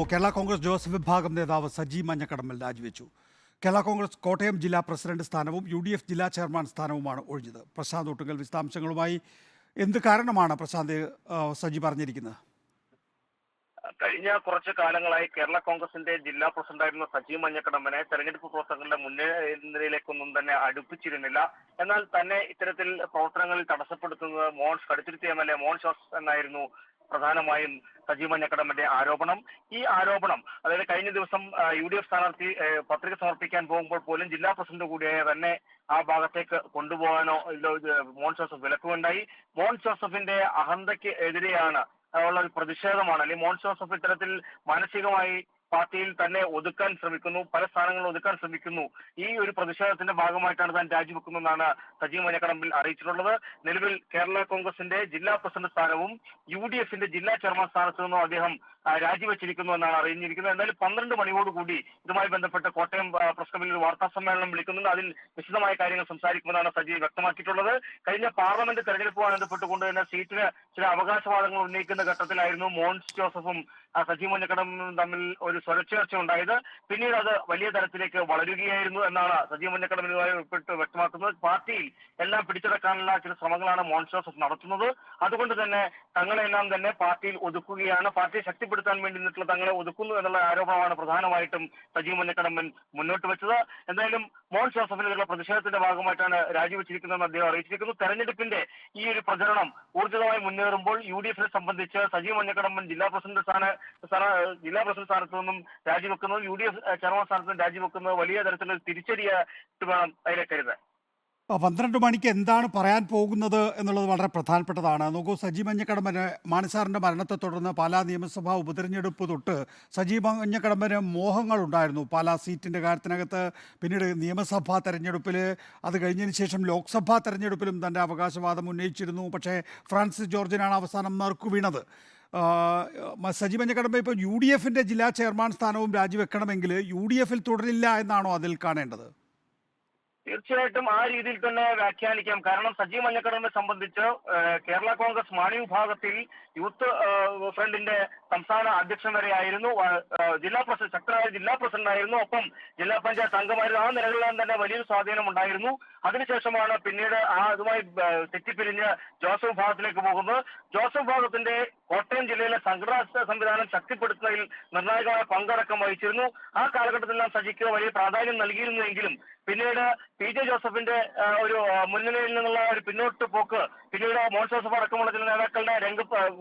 Kerala Congress Joseph വിഭാഗം നേതാവ് സജി മഞ്ഞക്കടമ്പൽ രാജിവെച്ചു. കേരള കോൺഗ്രസ് കോട്ടയം ജില്ലാ പ്രസിഡന്റ് സ്ഥാനവും UDF ജില്ലാ ചെയർമാൻ സ്ഥാനവുമാണ് ഒഴിഞ്ഞത്. പ്രശാന്ത് ഒട്ടുങ്കൽ വിശദാംശങ്ങളുമായി. എന്ത് കാരണമാണ് പ്രശാന്ത് സജി പറഞ്ഞിരിക്കുന്നത്? കഴിഞ്ഞ കുറച്ചു കാലങ്ങളായി കേരള കോൺഗ്രസിന്റെ ജില്ലാ പ്രസിഡന്റായിരുന്ന സജി മഞ്ഞക്കടമ്പനെ തെരഞ്ഞെടുപ്പ് പ്രവർത്തനങ്ങളുടെ മുൻനിരയിലേക്കൊന്നും തന്നെ അടുപ്പിച്ചിരുന്നില്ല. എന്നാൽ തന്നെ ഇത്തരത്തിൽ പ്രവർത്തനങ്ങളിൽ തടസ്സപ്പെടുത്തുന്നത് കടുത്തുരുത്തി MLA മോൻ ജോസഫ് എന്നായിരുന്നു പ്രധാനമായും സജി മഞ്ഞക്കടമ്പന്റെ ആരോപണം. ഈ ആരോപണം, അതായത് കഴിഞ്ഞ ദിവസം UDF സ്ഥാനാർത്ഥി പത്രിക സമർപ്പിക്കാൻ പോകുമ്പോൾ പോലും ജില്ലാ പ്രസിഡന്റ് കൂടിയായ തന്നെ ആ ഭാഗത്തേക്ക് കൊണ്ടുപോകാനോ മോൻ ജോസഫ് വിലക്കുകയുണ്ടായി. മോൻ ജോസഫിന്റെ അഹന്തയ്ക്ക് എതിരെയാണ് ഉള്ള ഒരു പ്രതിഷേധമാണ്. അല്ലെങ്കിൽ മോൻ ജോസഫ് ഇത്തരത്തിൽ മാനസികമായി പാർട്ടിയിൽ തന്നെ ഒതുക്കാൻ ശ്രമിക്കുന്നു, പല സ്ഥാനങ്ങളിൽ ഒതുക്കാൻ ശ്രമിക്കുന്നു. ഈ ഒരു പ്രതിഷേധത്തിന്റെ ഭാഗമായിട്ടാണ് താൻ രാജിവെക്കുന്നതെന്നാണ് സജി മഞ്ഞക്കടമ്പിൽ അറിയിച്ചിട്ടുള്ളത്. നിലവിൽ കേരള കോൺഗ്രസിന്റെ ജില്ലാ പ്രസിഡന്റ് സ്ഥാനവും UDFന്റെ ജില്ലാ ചെയർമാൻ സ്ഥാനത്തു നിന്നും അദ്ദേഹം രാജിവെച്ചിരിക്കുന്നു എന്നാണ് അറിഞ്ഞിരിക്കുന്നത്. എന്തായാലും 12 മണിയോടുകൂടി ഇതുമായി ബന്ധപ്പെട്ട് കോട്ടയം പ്രസ് ക്ലബ്ബിൽ ഒരു വാർത്താ സമ്മേളനം വിളിക്കുന്നുണ്ട്. അതിൽ വിശദമായ കാര്യങ്ങൾ സംസാരിക്കുമെന്നാണ് സജി വ്യക്തമാക്കിയിട്ടുള്ളത്. കഴിഞ്ഞ പാർലമെന്റ് തെരഞ്ഞെടുപ്പുമായി ബന്ധപ്പെട്ടുകൊണ്ട് തന്നെ സീറ്റിന് ചില അവകാശവാദങ്ങൾ ഉന്നയിക്കുന്ന ഘട്ടത്തിലായിരുന്നു മോൻ ജോസഫും സജി മഞ്ഞക്കടമ്പും തമ്മിൽ ഒരു സ്വരച്ചേർച്ച ഉണ്ടായത്. പിന്നീട് അത് വലിയ തരത്തിലേക്ക് വളരുകയായിരുന്നു എന്നാണ് സജി മഞ്ഞക്കടമ്പുമായി വ്യക്തമാക്കുന്നത്. പാർട്ടിയിൽ എല്ലാം പിടിച്ചെടുക്കാനുള്ള ചില ശ്രമങ്ങളാണ് മോൻ ജോസഫ് നടത്തുന്നത്. അതുകൊണ്ട് തന്നെ തങ്ങളെല്ലാം തന്നെ പാർട്ടിയിൽ ഒതുക്കുകയാണ്, പാർട്ടിയെ ശക്തിപ്പെടുത്താൻ വേണ്ടി നിന്നിട്ടുള്ള തങ്ങളെ ഒതുക്കുന്നു എന്നുള്ള ആരോപണമാണ് പ്രധാനമായിട്ടും സജി മഞ്ഞക്കടമ്പൻ മുന്നോട്ട് വെച്ചത്. എന്തായാലും മോൻ ജോസഫിനുള്ള പ്രതിഷേധത്തിന്റെ ഭാഗമായിട്ടാണ് രാജിവെച്ചിരിക്കുന്നതെന്ന് അദ്ദേഹം അറിയിച്ചിരിക്കുന്നു. തെരഞ്ഞെടുപ്പിന്റെ ഈ ഒരു പ്രചരണം ഊർജിതമായി മുന്നേറുമ്പോൾ UDFനെ സംബന്ധിച്ച് സജി മഞ്ഞക്കടമ്പൻ ജില്ലാ പ്രസിഡന്റ് സ്ഥാനത്തു നിന്നും രാജിവെക്കുന്നത്, UDF ചെയർമാൻ സ്ഥാനത്ത് നിന്നും രാജിവെക്കുന്നത് വലിയ തരത്തിലുള്ള തിരിച്ചടിയായിട്ട് വേണം അതിനെ കരുതാൻ. 12 മണിക്ക് എന്താണ് പറയാൻ പോകുന്നത് എന്നുള്ളത് വളരെ പ്രധാനപ്പെട്ടതാണ്. നോക്കൂ, സജി മഞ്ഞക്കടമ്പന് മാണിസാറിൻ്റെ മരണത്തെ തുടർന്ന് പാലാ നിയമസഭാ ഉപതെരഞ്ഞെടുപ്പ് തൊട്ട് സജി മഞ്ഞക്കടമ്പന് മോഹങ്ങളുണ്ടായിരുന്നു പാലാ സീറ്റിൻ്റെ കാര്യത്തിനകത്ത്. പിന്നീട് നിയമസഭാ തെരഞ്ഞെടുപ്പിൽ, അത് കഴിഞ്ഞതിന് ശേഷം ലോക്സഭാ തെരഞ്ഞെടുപ്പിലും തൻ്റെ അവകാശവാദം ഉന്നയിച്ചിരുന്നു. പക്ഷേ ഫ്രാൻസിസ് ജോർജിനാണ് അവസാനം നറുക്കു വീണത്. സജി മഞ്ഞക്കടമ്പ ഇപ്പോൾ UDFന്റെ ജില്ലാ ചെയർമാൻ സ്ഥാനവും രാജിവെക്കണമെങ്കിൽ UDFൽ തുടരില്ല എന്നാണോ അതിൽ കാണേണ്ടത്? തീർച്ചയായിട്ടും ആ രീതിയിൽ തന്നെ വ്യാഖ്യാനിക്കാം. കാരണം സജി മഞ്ഞക്കടമ്പെ സംബന്ധിച്ച് കേരള കോൺഗ്രസ് മാണി വിഭാഗത്തിൽ യൂത്ത് ഫ്രണ്ടിന്റെ സംസ്ഥാന അധ്യക്ഷൻ വരെയായിരുന്നു, ശക്തനായ ജില്ലാ പ്രസിഡന്റ് ആയിരുന്നു, ഒപ്പം ജില്ലാ പഞ്ചായത്ത് അംഗമായിരുന്നു. ആ നിലകളിലും തന്നെ വലിയൊരു സ്വാധീനം ഉണ്ടായിരുന്നു. അതിനുശേഷമാണ് പിന്നീട് അതുമായി തെറ്റിപ്പിരിഞ്ഞ് ജോസഫ് വിഭാഗത്തിലേക്ക് പോകുന്നത്. ജോസഫ് വിഭാഗത്തിന്റെ കോട്ടയം ജില്ലയിലെ സംഘടനാ സംവിധാനം ശക്തിപ്പെടുത്തുന്നതിൽ നിർണായകമായ പങ്കടക്കം വഹിച്ചിരുന്നു. ആ കാലഘട്ടത്തിലെല്ലാം സജിക്ക് വലിയ പ്രാധാന്യം നൽകിയിരുന്നുവെങ്കിലും പിന്നീട് PJ ജോസഫിന്റെ ഒരു മുൻനിരയിൽ നിന്നുള്ള ഒരു പിന്നോട്ട് പോക്ക്, പിന്നീട് മോൻ ജോസഫ് അടക്കമുള്ള ചില നേതാക്കളുടെ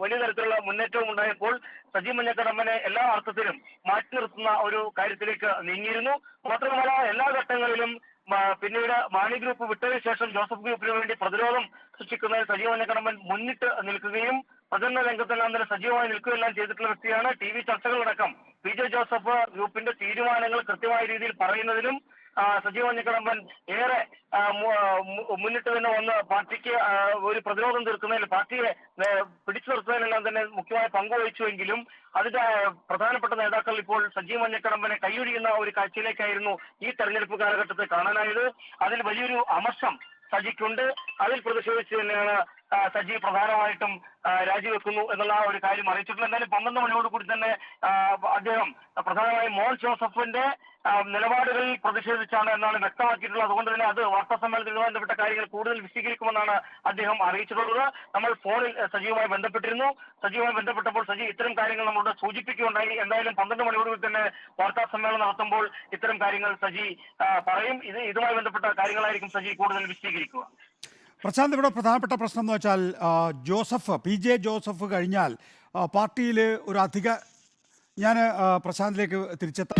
വലിയ തരത്തിലുള്ള മുന്നേറ്റവും ഉണ്ടായപ്പോൾ സജി മഞ്ഞക്കടമ്പനെ എല്ലാ അർത്ഥത്തിലും മാറ്റി നിർത്തുന്ന ഒരു കാര്യത്തിലേക്ക് നീങ്ങിയിരുന്നു. മാത്രമല്ല എല്ലാ ഘട്ടങ്ങളിലും പിന്നീട് മാണി ഗ്രൂപ്പ് വിട്ടതിനു ശേഷം ജോസഫ് ഗ്രൂപ്പിന് വേണ്ടി പ്രതിരോധം സൃഷ്ടിക്കുന്നതിൽ സജി മഞ്ഞക്കടമ്പൻ മുന്നിട്ട് നിൽക്കുകയും പ്രചരണ രംഗത്തെല്ലാം തന്നെ സജീവമായി നിൽക്കുകയെല്ലാം ചെയ്തിട്ടുള്ള വ്യക്തിയാണ്. TV ചർച്ചകളടക്കം PJ ജോസഫ് ഗ്രൂപ്പിന്റെ തീരുമാനങ്ങൾ കൃത്യമായ രീതിയിൽ പറയുന്നതിലും സജി മഞ്ഞക്കടമ്പൻ ഏറെ മുന്നിട്ട് തന്നെ വന്ന് പാർട്ടിക്ക് ഒരു പ്രതിരോധം തീർക്കുന്നതിൽ, പാർട്ടിയെ പിടിച്ചു നിർത്തുന്നതിനെല്ലാം തന്നെ മുഖ്യമായ പങ്കുവഹിച്ചുവെങ്കിലും അതിന്റെ പ്രധാനപ്പെട്ട നേതാക്കൾ ഇപ്പോൾ സജി മഞ്ഞക്കടമ്പനെ കൈയൊഴിയുന്ന ഒരു കാഴ്ചയിലേക്കായിരുന്നു ഈ തെരഞ്ഞെടുപ്പ് കാലഘട്ടത്തെ കാണാനായത്. അതിൽ വലിയൊരു അമർഷം സജിക്കുണ്ട്. അതിൽ പ്രതിഷേധിച്ച് തന്നെയാണ് സജി പ്രധാനമായിട്ടും രാജിവെക്കുന്നു എന്നുള്ള ഒരു കാര്യം അറിയിച്ചിട്ടുള്ളത്. എന്തായാലും 12 മണിയോട് കൂടി തന്നെ അദ്ദേഹം പ്രധാനമായും മോൻ ജോസഫിന്റെ നിലപാടുകളിൽ പ്രതിഷേധിച്ചാണ് എന്നാണ് വ്യക്തമാക്കിയിട്ടുള്ളത്. അതുകൊണ്ട് തന്നെ അത് വാർത്താ സമ്മേളനത്തിൽ ബന്ധപ്പെട്ട കാര്യങ്ങൾ കൂടുതൽ വിശദീകരിക്കുമെന്നാണ് അദ്ദേഹം അറിയിച്ചിട്ടുള്ളത്. നമ്മൾ ഫോണിൽ സജിയുമായി ബന്ധപ്പെട്ടിരുന്നു. സജിയുമായി ബന്ധപ്പെട്ടപ്പോൾ സജി ഇത്തരം കാര്യങ്ങൾ നമ്മളോട് സൂചിപ്പിക്കുകയുണ്ടായി. എന്തായാലും 12 മണിയോടുകൂടി തന്നെ വാർത്താ സമ്മേളനം നടത്തുമ്പോൾ ഇത്തരം കാര്യങ്ങൾ സജി പറയും. ഇതുമായി ബന്ധപ്പെട്ട കാര്യങ്ങളായിരിക്കും സജി കൂടുതൽ വിശദീകരിക്കുക. പ്രശാന്ത്, ഇവിടെ പ്രധാനപ്പെട്ട പ്രശ്നം എന്ന് വെച്ചാൽ PJ ജോസഫ് കഴിഞ്ഞാൽ പാർട്ടിയിൽ ഒരു ഞാൻ പ്രശാന്തിലേക്ക് തിരിച്ചെത്താം.